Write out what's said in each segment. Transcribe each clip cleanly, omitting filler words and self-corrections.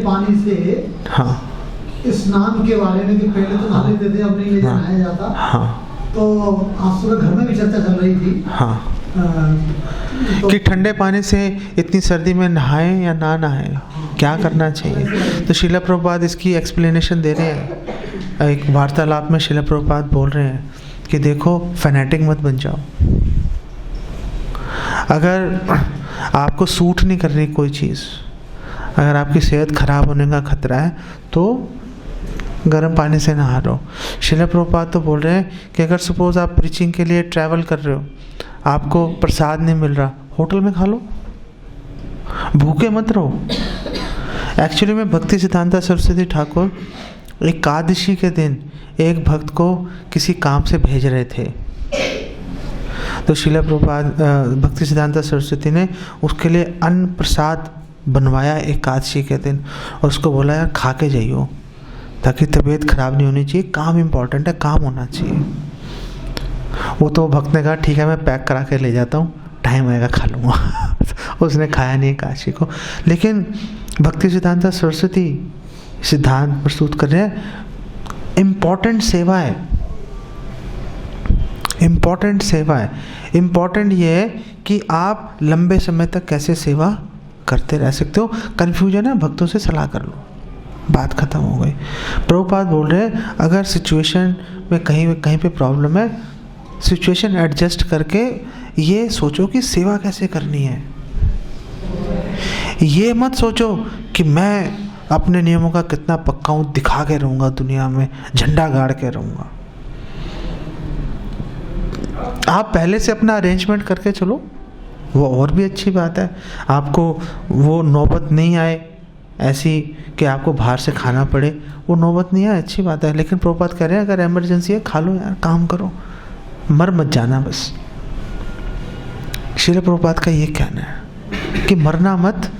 पानी से हाँ स्नान के बारे में, कि पहले तो नहा लेते थे, अब नहीं ले नहाया जाता। हाँ तो आज सुबह घर में भी चर्चा चल रही थी। हाँ तो कि ठंडे पानी से इतनी सर्दी में नहाएं या ना नहाएं, क्या करना चाहिए। तो श्रील प्रभुपाद इसकी एक्सप्लेनेशन दे रहे हैं। एक वार्तालाप में श्रील प्रभुपाद बोल रहे हैं कि देखो, फैनेटिक मत बन जाओ। अगर आपको सूट नहीं कर रही कोई चीज़, अगर आपकी सेहत खराब होने का खतरा है, तो गर्म पानी से नहा लो। श्रील प्रभुपाद तो बोल रहे हैं कि अगर सपोज आप प्रीचिंग के लिए ट्रैवल कर रहे हो, आपको प्रसाद नहीं मिल रहा, होटल में खा लो, भूखे मत रहो। एक्चुअली में भक्ति सिद्धांता सरस्वती ठाकुर एकादशी के दिन एक भक्त को किसी काम से भेज रहे थे। तो श्रील प्रभुपाद भक्ति सिद्धांता सरस्वती ने उसके लिए अन्न प्रसाद बनवाया एकादशी के दिन, और उसको बोला यार खा के जाइयो, ताकि तबीयत खराब नहीं होनी चाहिए, काम इम्पोर्टेंट है, काम होना चाहिए। वो तो भक्त ने कहा ठीक है, मैं पैक करा के ले जाता हूँ, टाइम आएगा खा लूँगा। उसने खाया नहीं एकादशी को। लेकिन भक्ति सिद्धांत सरस्वती सिद्धांत प्रस्तुत कर रहे हैं, इम्पॉर्टेंट सेवा है, इम्पॉर्टेंट सेवा है। इम्पॉर्टेंट ये है कि आप लंबे समय तक कैसे सेवा करते रह सकते हो। कन्फ्यूजन है, भक्तों से सलाह कर लो, बात खत्म हो गई। प्रभुपाद बोल रहे हैं अगर सिचुएशन में कहीं पे प्रॉब्लम है, सिचुएशन एडजस्ट करके ये सोचो कि सेवा कैसे करनी है। ये मत सोचो कि मैं अपने नियमों का कितना पक्का हूँ, दिखा के रहूँगा दुनिया में, झंडा गाड़ के रहूँगा। आप पहले से अपना अरेंजमेंट करके चलो, वो और भी अच्छी बात है। आपको वो नौबत नहीं आए ऐसी कि आपको बाहर से खाना पड़े, वो नौबत नहीं आए, अच्छी बात है। लेकिन प्रभुपाद कह रहे हैं अगर इमरजेंसी है, खा लो यार, काम करो, मर मत जाना बस। श्रील प्रभुपाद का ये कहना है कि मरना मत,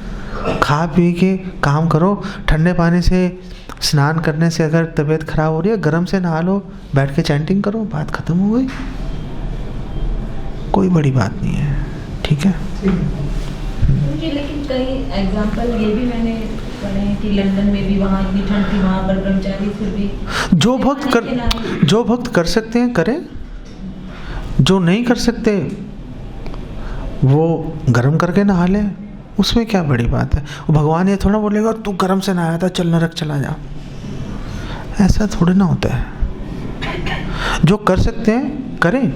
खा पी के काम करो। ठंडे पानी से स्नान करने से अगर तबीयत खराब हो रही है, गर्म से नहा लो, बैठ के चैंटिंग करो, बात खत्म हो गई, कोई बड़ी बात नहीं है। ठीक है। लेकिन कई एग्जांपल ये भी मैंने पढ़े हैं कि लंदन में भी वहाँ इतनी ठंड थी, वहाँ पर ब्रह्मचारी फिर भी जो भक्त कर सकते हैं करें, जो नहीं कर सकते वो गर्म करके नहा ले, उसमें क्या बड़ी बात है। भगवान ये थोड़ा बोलेगा तू गर्म से नहाया था, चल नरक चला जा, ऐसा थोड़ी ना होता है। जो कर सकते हैं करें,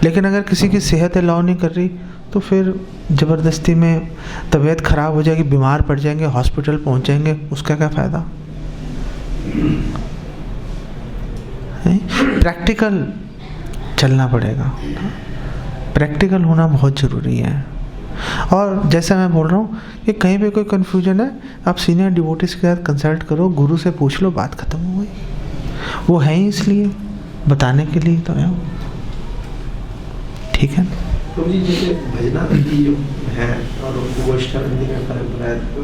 लेकिन अगर किसी की सेहत अलाउ नहीं कर रही तो फिर ज़बरदस्ती में तबीयत ख़राब हो जाएगी, बीमार पड़ जाएंगे, हॉस्पिटल पहुंच जाएंगे, उसका क्या फ़ायदा। प्रैक्टिकल चलना पड़ेगा, प्रैक्टिकल होना बहुत ज़रूरी है। और जैसा मैं बोल रहा हूँ कि कहीं पे कोई कन्फ्यूजन है, आप सीनियर डिवोटीज के साथ कंसल्ट करो, गुरु से पूछ लो, बात खत्म हो गई। वो है ही इसलिए बताने के लिए तो है। ठीक है। तो जी जैसे भजनानंदी जो है और गोष्ठानंदी का परंपरा है, तो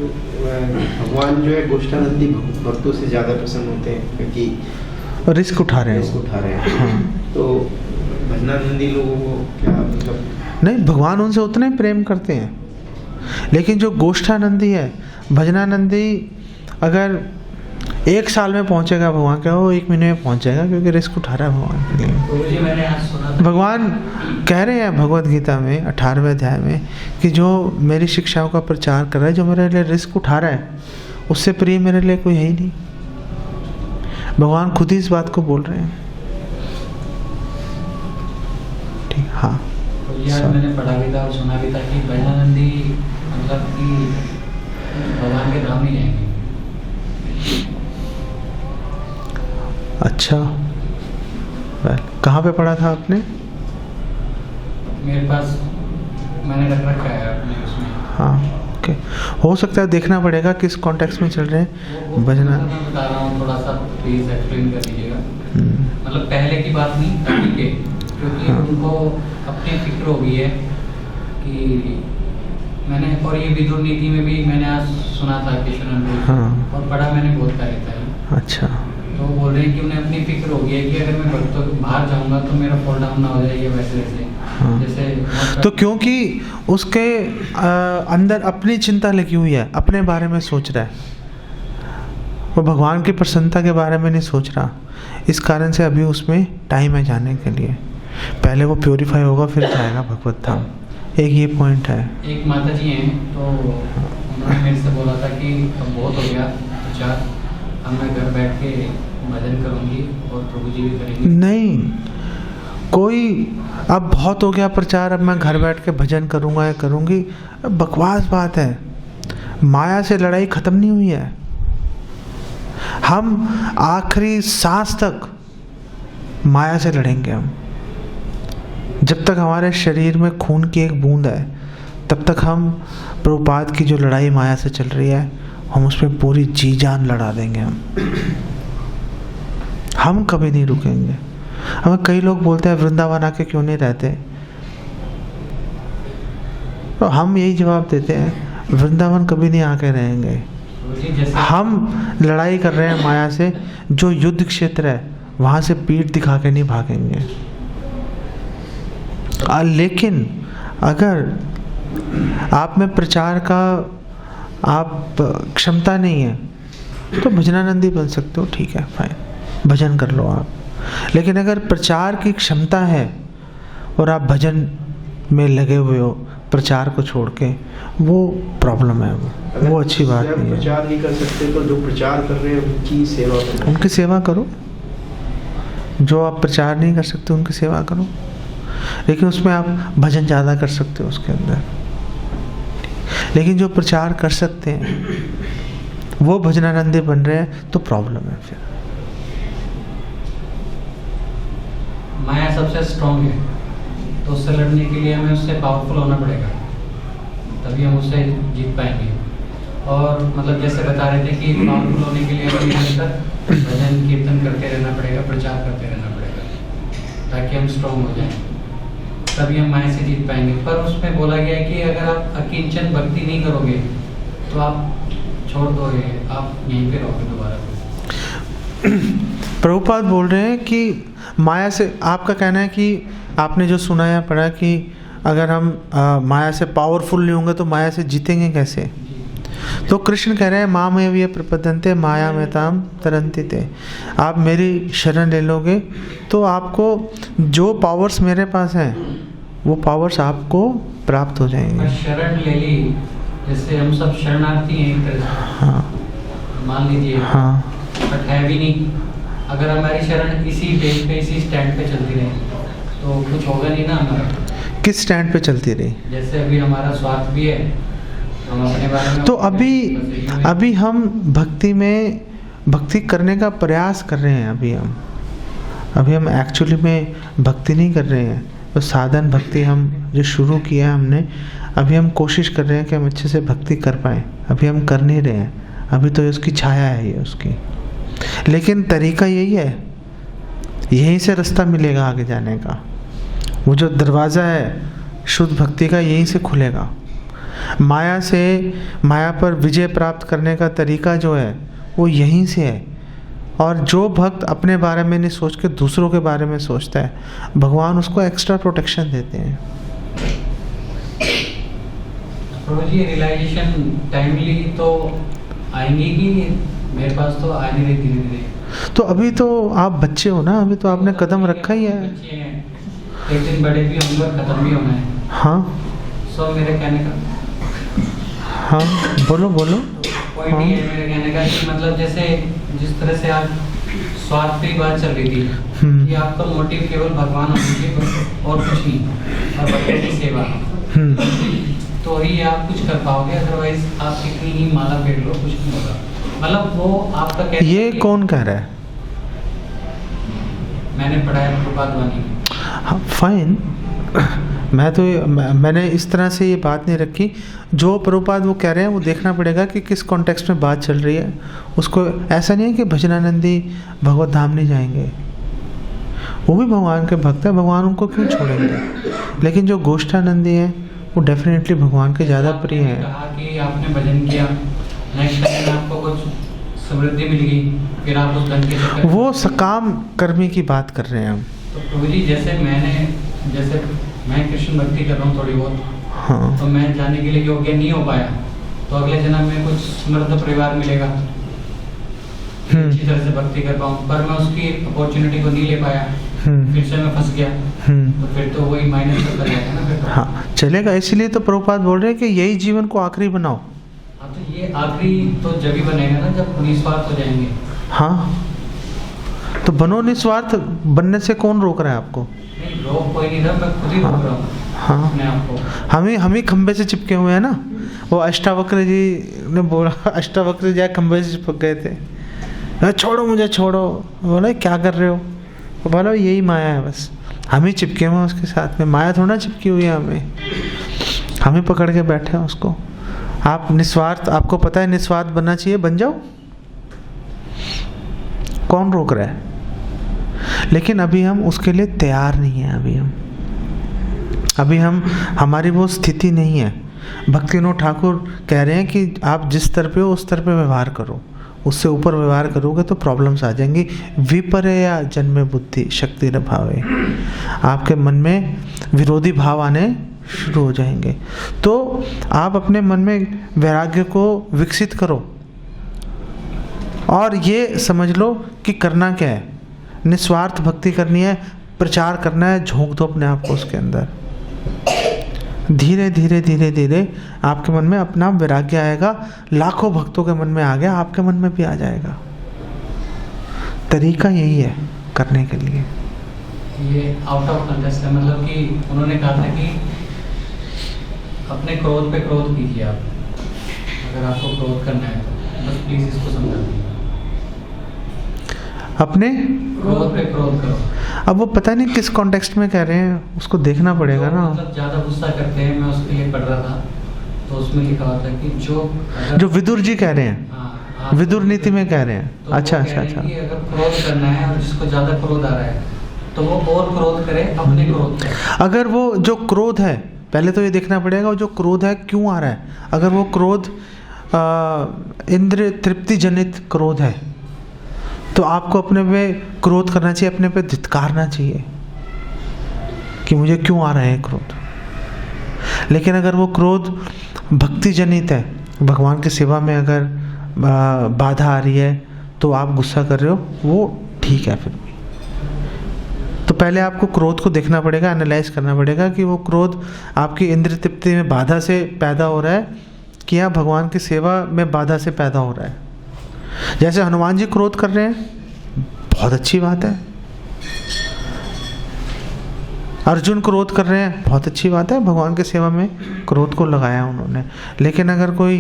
भगवान जो है गोष्ठानंदी भक्तों से ज़्यादा प्रसन्न होते हैं क्योंकि रिस्क उठा रहे हैं। हाँ। तो भजनानंदी लोगों को क्या मतलब नहीं, भगवान उनसे उतने प्रेम करते हैं। लेकिन जो गोष्ठानंदी है, भजनानंदी अगर 1 साल में पहुंचेगा भगवान क्या, वो 1 महीने में पहुंच जाएगा, क्योंकि रिस्क उठा रहा है भगवान के लिए। भगवान कह रहे हैं भगवत गीता में 18वें अध्याय में कि जो मेरी शिक्षाओं का प्रचार कर रहा है, जो मेरे लिए रिस्क उठा रहा है, उससे प्रिय मेरे लिए कोई है ही नहीं। भगवान खुद ही इस बात को बोल रहे हैं। ठीक। हाँ, यार मैंने पढ़ा भी था और सुना भी था कि भजनानंदी मतलब कि भगवान के धाम ही जाएंगे। अच्छा, कहाँ पे पढ़ा था आपने? मेरे पास मैंने रख रखा है अपने उसमें। हाँ, ओके। हो सकता है, देखना पड़ेगा किस कॉन्टेक्स्ट में चल रहे हैं भजना। मैं बता रहा हूँ, थोड़ा सा प्लीज एक्सप्लेन कर दीजिएगा। मतलब पहले की बात नहीं, अभी के, क्योंकि उनको अपनी फिक्र हो गई है कि मैंने, और ये विदुर नीति में भी मैंने आज सुना था कृष्ण और पढ़ा मैंने बहुत कार्य था। अच्छा। तो बोल रहे हैं कि उन्हें अपनी फिक्र हो गई है कि अगर मैं भक्तों के बाहर जाऊंगा तो मेरा फॉल डाउन ना हो जाए, वैसे जैसे। तो क्योंकि उसके अंदर अपनी चिंता लगी हुई है, अपने बारे में सोच रहा है, वो भगवान की प्रसन्नता के बारे में नहीं सोच रहा, इस कारण से अभी उसमें टाइम है जाने के लिए। पहले वो प्योरीफाई होगा फिर जाएगा भगवत धाम। एक ये पॉइंट है। एक माता जी हैं तो उन्होंने मेरे से बोला था कि अब बहुत हो गया प्रचार, अब मैं घर बैठ के भजन करूँगी और प्रभु जी भी करेंगे। नहीं, कोई अब बहुत हो गया प्रचार, अब मैं घर बैठ के भजन करूँगा या करूँगी, बकवास बात है। माया से लड़ाई खत्म नहीं हुई है। हम आखिरी सांस तक माया से लड़ेंगे। हम जब तक हमारे शरीर में खून की एक बूंद है तब तक हम प्रभुपाद की जो लड़ाई माया से चल रही है हम उसमें पूरी जी जान लड़ा देंगे। हम कभी नहीं रुकेंगे। हमें कई लोग बोलते हैं वृंदावन आके क्यों नहीं रहते, तो हम यही जवाब देते हैं वृंदावन कभी नहीं आके रहेंगे। प्रभु जी जैसे हम लड़ाई कर रहे हैं माया से, जो युद्ध क्षेत्र है वहाँ से पीठ दिखा के नहीं भागेंगे। लेकिन अगर आप में प्रचार का आप क्षमता नहीं है तो भजनानंदी बन सकते हो, ठीक है, फाइन, भजन कर लो आप। लेकिन अगर प्रचार की क्षमता है और आप भजन में लगे हुए हो प्रचार को छोड़ के, वो प्रॉब्लम है, वो अच्छी बात नहीं है। प्रचार नहीं कर सकते तो जो प्रचार कर रहे हैं उनकी सेवा करो। उनकी सेवा करो। जो आप प्रचार नहीं कर सकते उनकी सेवा करो, लेकिन उसमें आप भजन ज़्यादा कर सकते हो उसके अंदर। लेकिन जो प्रचार कर सकते हैं वो भजनानंदी बन रहे हैं तो प्रॉब्लम है फिर। माया सबसे स्ट्रॉन्ग है, तो उससे लड़ने के लिए हमें उससे पावरफुल होना पड़ेगा, तभी हम उससे जीत पाएंगे। और मतलब जैसे बता रहे थे कि पावरफुल होने के लिए हमें निरंतर भजन कीर्तन करते रहना पड़ेगा, प्रचार करते रहना पड़ेगा, ताकि हम स्ट्रॉन्ग हो जाएं, तभी हम माया से जीत पाएंगे। पर उसमें बोला गया है कि अगर आप अकिंचन भक्ति नहीं करोगे तो आप छोड़ दोगे, आप यहीं पे रहोगे दोबारा। प्रभुपाद बोल रहे हैं कि माया से, आपका कहना है कि आपने जो सुना या पढ़ा कि अगर हम माया से पावरफुल नहीं होंगे तो माया से जीतेंगे कैसे। तो कृष्ण कह रहे हैं माँ में भी प्रपद्यन्ते माया में ताम तरन्ति ते। आप मेरी शरण ले लोगे तो आपको जो पावर्स मेरे पास हैं वो पावर्स आपको प्राप्त हो जाएंगे। शरण ले ली, जैसे हम सब शरणार्थी हैं एक तरह से, हाँ मान लीजिए, हाँ, बट है भी नहीं। अगर हमारी शरण इसी बेस पे, इसी स्टैंड पे चलती रहे तो कुछ होगा नहीं ना हमारा। किस स्टैंड पे चलती रही? जैसे अभी हमारा स्वार्थ भी है, हम अपने बारे में तो अभी हम भक्ति में भक्ति करने का प्रयास कर रहे हैं। अभी हम एक्चुअली में भक्ति नहीं कर रहे हैं, तो साधन भक्ति हम जो शुरू किया है हमने, अभी हम कोशिश कर रहे हैं कि हम अच्छे से भक्ति कर पाएँ। अभी हम कर नहीं रहे हैं, अभी तो उसकी छाया है ये उसकी। लेकिन तरीका यही है, यहीं से रास्ता मिलेगा आगे जाने का। वो जो दरवाज़ा है शुद्ध भक्ति का यहीं से खुलेगा। माया पर विजय प्राप्त करने का तरीका जो है वो यहीं से है। और जो भक्त अपने बारे में नहीं सोच के दूसरों के बारे में सोचता है, भगवान उसको एक्स्ट्रा प्रोटेक्शन देते हैं। प्रभु जी रियलाइजेशन टाइमली तो आएंगी कि मेरे पास तो आ नहीं रही धीरे धीरे। तो अभी तो आप बच्चे हो ना, अभी तो आपने कदम रखा ही है। बच्चे हैं, एक दिन बड़े भी होंगे और खत्म भी होना है। हाँ सो मेरे कहने का, हाँ बोलो पॉइंट ये है मेरे कहने का कि मतलब जैसे जिस तरह से आप स्वार्थ की बात चल रही थी कि आपका मोटिव केवल भगवान होना चाहिए और कुछ नहीं, और भक्तों की सेवा, तो ही आप कुछ कर पाओगे। अदरवाइज आप कितनी ही माला फेर लो, कुछ नहीं होगा। मतलब वो आपका कहना ये कौन कह रहा है? मैंने पढ़ा है प्रभुपाद वाणी। हाँ फाइन, मैंने इस तरह से ये बात नहीं रखी। जो प्रभुपाद वो कह रहे हैं वो देखना पड़ेगा कि किस कॉन्टेक्स्ट में बात चल रही है। उसको ऐसा नहीं है कि भजनानंदी भगवत धाम नहीं जाएंगे, वो भी भगवान के भक्त है, भगवान उनको क्यों छोड़ेंगे। लेकिन जो गोष्ठानंदी है वो डेफिनेटली भगवान के ज़्यादा प्रिय हैं। कहा कि आपने भजन किया, नेक्स्ट टाइम आपको कुछ समृद्धि मिल गई, फिर आप उस धन के चक्कर, वो सकाम कर्मी की बात कर रहे हैं हम। तो प्रभु जी जैसे मैं कृष्ण भक्ति कर रहा हूँ थोड़ी बहुत, हाँ, तो मैं जाने के लिए योग्य नहीं हो पाया, तो अगले जन्म में कुछ समृद्ध परिवार मिलेगा, अच्छी तरह से भक्ति कर पाऊँ, पर मैं उसकी अपॉर्चुनिटी को नहीं ले पाया, फिर से मैं फंस गया, तो फिर तो वही माइनस करता जाएगा ना फिर तो। हाँ चलेगा, इसीलिए तो प्रभुपाद बोल रहे हैं कि यही जीवन को आखिरी बनाओ। हाँ तो ये आखिरी तो जब ही बनेगा ना जब निस्वार्थ हो जाएंगे। हाँ तो बनो निस्वार्थ, बनने से कौन रोक रहा है आपको? नहीं रोक कोई नहीं रहा, मैं खुद ही रोक रहा हूँ हाँ अपने आप को। हम ही खंबे से चिपके हुए हैं ना। वो अष्टावक्र जी ने बोला, अष्टावक्र जी खंबे से चिपक गए थे, छोड़ो मुझे छोड़ो। बोला क्या कर रहे हो? वो बोला यही माया है, बस हम ही चिपके हुए हैं उसके साथ में, माया थोड़ा चिपकी हुई है हमें, हम ही पकड़ के बैठे हैं उसको। आप निस्वार्थ, आपको पता है निस्वार्थ बनना चाहिए, बन जाओ, कौन रोक रहा है? लेकिन अभी हम उसके लिए तैयार नहीं है। अभी हम हमारी वो स्थिति नहीं है। भक्तिविनोद ठाकुर कह रहे हैं कि आप जिस स्तर पे हो उस स्तर पे व्यवहार करो, उससे ऊपर व्यवहार करोगे तो प्रॉब्लम्स आ जाएंगी। विपर्या जन्मे बुद्धि शक्ति न भावे, आपके मन में विरोधी भाव आने शुरू हो जाएंगे। तो आप अपने मन में वैराग्य को विकसित करो और ये समझ लो कि करना क्या है, निस्वार्थ भक्ति करनी है, प्रचार करना है, झोंक दो अपने आप को उसके अंदर। धीरे धीरे धीरे धीरे आपके मन में अपना वैराग्य आएगा, लाखों भक्तों के मन में आ गया, आपके मन में भी आ जाएगा। तरीका यही है करने के लिए। ये आउट ऑफ कंटेक्स्ट है, मतलब कि उन्होंने कहा था कि अपने क्रोध पे क्रोध कीजिए आप, अगर आपको क्रोध करना है तो बस प्लीज इसको समझा दीजिए, अपने क्रोध पे क्रोध करो। अब वो पता नहीं किस कॉन्टेक्स्ट में कह रहे हैं, उसको देखना पड़ेगा ना। मतलब ज्यादा गुस्सा करते हैं, मैं उसके लिए पढ़ रहा था तो उसमें लिखा हुआ था कि जो विदुर जी कह रहे हैं, हाँ, विदुर नीति में कह रहे हैं। तो अच्छा वो कह अच्छा रहे हैं अच्छा। कि अगर क्रोध करना है और जिसको ज्यादा क्रोध आ रहा है तो वो और क्रोध करे अपने क्रोध पे। अगर वो जो क्रोध है, पहले तो ये देखना पड़ेगा वो जो क्रोध है क्यों आ रहा है। अगर वो क्रोध इंद्रिय तृप्ति जनित क्रोध है तो आपको अपने पे क्रोध करना चाहिए, अपने पे धिक्कारना चाहिए कि मुझे क्यों आ रहा है क्रोध। लेकिन अगर वो क्रोध भक्ति जनित है, भगवान की सेवा में अगर बाधा आ रही है तो आप गुस्सा कर रहे हो, वो ठीक है फिर भी। तो पहले आपको क्रोध को देखना पड़ेगा, एनालाइज करना पड़ेगा कि वो क्रोध आपकी इंद्रिय तृप्ति में बाधा से पैदा हो रहा है कि या भगवान की सेवा में बाधा से पैदा हो रहा है। जैसे हनुमान जी क्रोध कर रहे हैं, बहुत अच्छी बात है। अर्जुन क्रोध कर रहे हैं, बहुत अच्छी बात है, भगवान की सेवा में क्रोध को लगाया उन्होंने। लेकिन अगर कोई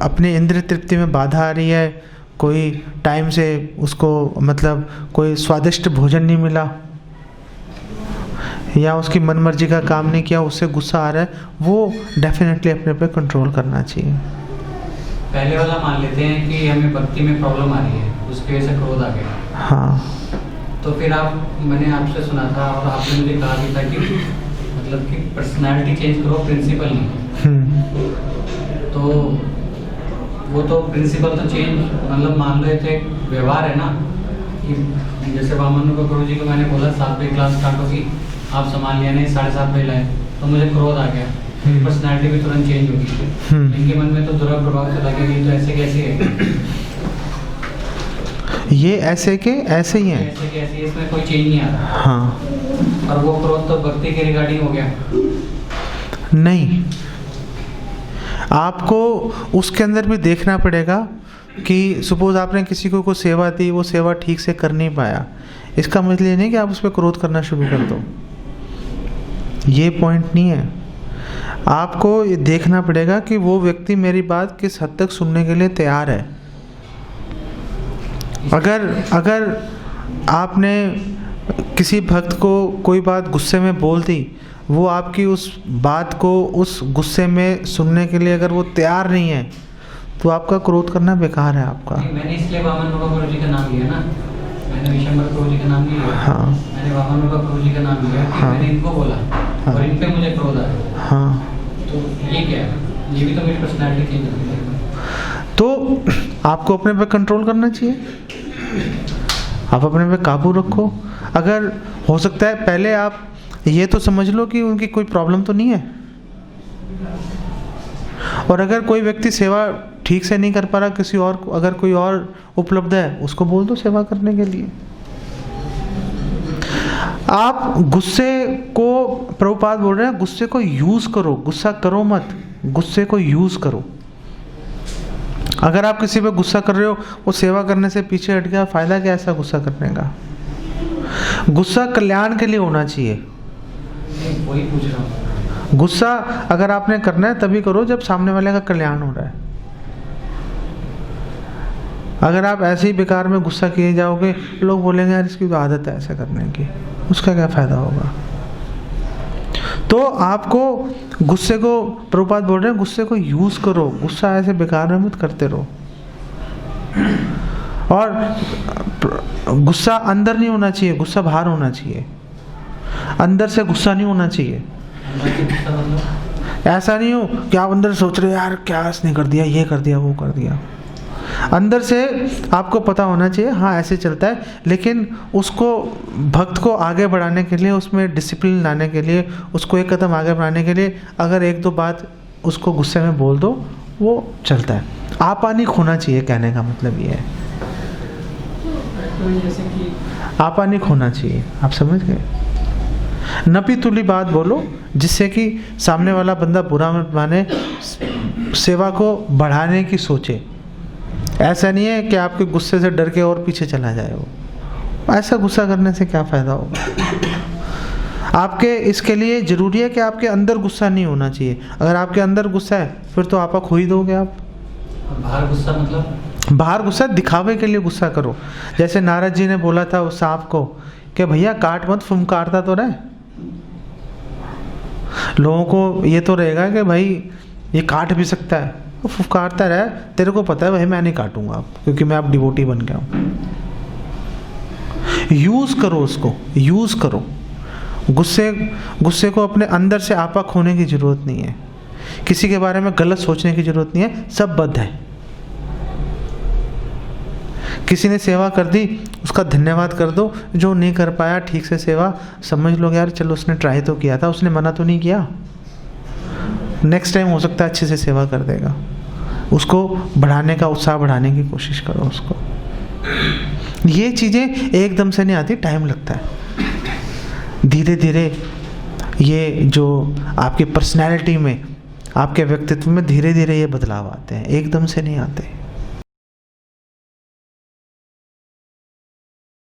अपनी इंद्रिय तृप्ति में बाधा आ रही है, कोई टाइम से उसको मतलब कोई स्वादिष्ट भोजन नहीं मिला या उसकी मन मर्जी का काम नहीं किया, उससे गुस्सा आ रहा है, वो डेफिनेटली अपने पे कंट्रोल करना चाहिए। पहले वाला मान लेते हैं कि हमें भक्ति में प्रॉब्लम आ रही है, उसकी वजह से क्रोध आ गया। हाँ तो फिर मैंने आपसे सुना था और आपने मुझे कहा भी था कि मतलब कि पर्सनालिटी चेंज करो, प्रिंसिपल नहीं। तो वो तो प्रिंसिपल तो चेंज मतलब मान लो तो एक व्यवहार है ना, कि जैसे वामन को गुरु जी को मैंने बोला 7 बजे क्लास स्टार्ट होगी, आप संभाल लिया नहीं, 7:30 बजे लाए, तो मुझे क्रोध आ गया, पर्सनालिटी भी तुरंत चेंज होगी। इनके मन में तो दुष्प्रभाव तो लगेगी, तो ऐसे कैसे है? ये ऐसे के ऐसे ही हैं, ऐसे कैसे, इसमें कोई चेंज नहीं आ रहा। हाँ और वो क्रोध तो भक्ति के रिगार्डिंग हो गया। नहीं, आपको उसके अंदर भी देखना पड़ेगा कि सपोज आपने किसी को सेवा दी, वो सेवा ठीक से कर नहीं पाया, इसका मतलब ये नहीं कि आप उस पर क्रोध करना शुरू कर दो, ये पॉइंट नहीं है। आपको ये देखना पड़ेगा कि वो व्यक्ति मेरी बात किस हद तक सुनने के लिए तैयार है। अगर आपने किसी भक्त को कोई बात गुस्से में बोल दी, वो आपकी उस बात को उस गुस्से में सुनने के लिए अगर वो तैयार नहीं है, तो आपका क्रोध करना बेकार है आपका। मैंने इसलिए वामन रूपा गुरु जी का नाम लिया ना, मैंने विशंबर गुरु जी का नाम नहीं लिया। हाँ। मैंने वामन रूपा गुरु जी का नाम लिया कि हाँ। मैंने इनको बोला हाँ। और इन पे मुझे क्रोध आया। हाँ। तो ये क्या है? ये भी तो मेरी पर्सनैलिटी चेंज होती है। तो आपको अपने पे कंट्रोल करना चाहिए, आप अपने पे काबू रखो। अगर हो सकता है पहले आप ये तो समझ लो कि उनकी कोई प्रॉब्लम तो नहीं है, और अगर कोई व्यक्ति सेवा ठीक से नहीं कर पा रहा, किसी और अगर कोई और उपलब्ध है उसको बोल दो सेवा करने के लिए। आप गुस्से को, प्रभुपाद बोल रहे हैं गुस्से को यूज करो, गुस्सा करो मत, गुस्से को यूज करो। अगर आप किसी पे गुस्सा कर रहे हो, वो सेवा करने से पीछे हट गया, फायदा क्या ऐसा गुस्सा करने का? गुस्सा कल्याण के लिए होना चाहिए। वही पूछ रहा हूँ। गुस्सा अगर आपने करना है तभी करो जब सामने वाले का कल्याण हो रहा है। अगर आप ऐसे ही बेकार में गुस्सा किए जाओगे, लोग बोलेंगे यार इसकी तो आदत है ऐसा करने की, उसका क्या फायदा होगा? तो आपको गुस्से को, प्रभुपाद बोल रहे हैं गुस्से को यूज करो, गुस्सा ऐसे बेकार में मत करते रहो। और गुस्सा अंदर नहीं होना चाहिए, गुस्सा बाहर होना चाहिए। अंदर से गुस्सा नहीं होना चाहिए। ऐसा नहीं हो कि आप अंदर सोच रहे हो यार क्या इसने कर दिया, ये कर दिया, वो कर दिया। अंदर से आपको पता होना चाहिए हाँ ऐसे चलता है, लेकिन उसको, भक्त को आगे बढ़ाने के लिए, उसमें डिसिप्लिन लाने के लिए, उसको एक कदम आगे बढ़ाने के लिए अगर एक दो बात उसको गुस्से में बोल दो, वो चलता है। आपानी खोना चाहिए, कहने का मतलब ये है, जैसे कि आपानी खोना चाहिए। आप समझ गए? नपी तुली बात बोलो जिससे कि सामने वाला बंदा बुरा मत माने, सेवा को बढ़ाने की सोचे। ऐसा नहीं है कि आपके गुस्से से डर के और पीछे चला जाए वो। ऐसा गुस्सा करने से क्या फ़ायदा होगा? आपके इसके लिए ज़रूरी है कि आपके अंदर गुस्सा नहीं होना चाहिए। अगर आपके अंदर गुस्सा है फिर तो आपा खो ही दोगे आप। बाहर गुस्सा मतलब? बाहर गुस्सा दिखावे के लिए गुस्सा करो। जैसे नारद जी ने बोला था उस सांप को कि भैया काट मत, फुंकारता तो रहे। लोगों को ये तो रहेगा कि भाई ये काट भी सकता है, वो फुफकारता रहे, तेरे को पता है भाई मैं नहीं काटूंगा आप, क्योंकि मैं अब डिवोटी बन गया हूँ। यूज करो उसको, यूज करो। गुस्से को अपने अंदर से आपा खोने की जरूरत नहीं है, किसी के बारे में गलत सोचने की जरूरत नहीं है। सब बद्ध है। किसी ने सेवा कर दी उसका धन्यवाद कर दो, जो नहीं कर पाया ठीक से सेवा, समझ लो यार चलो उसने ट्राई तो किया था, उसने मना तो नहीं किया, नेक्स्ट टाइम हो सकता है अच्छे से सेवा कर देगा। उसको बढ़ाने का, उत्साह बढ़ाने की कोशिश करो उसको। ये चीज़ें एकदम से नहीं आती, टाइम लगता है। धीरे धीरे ये जो आपकी पर्सनैलिटी में, आपके व्यक्तित्व में धीरे धीरे ये बदलाव आते हैं, एकदम से नहीं आते।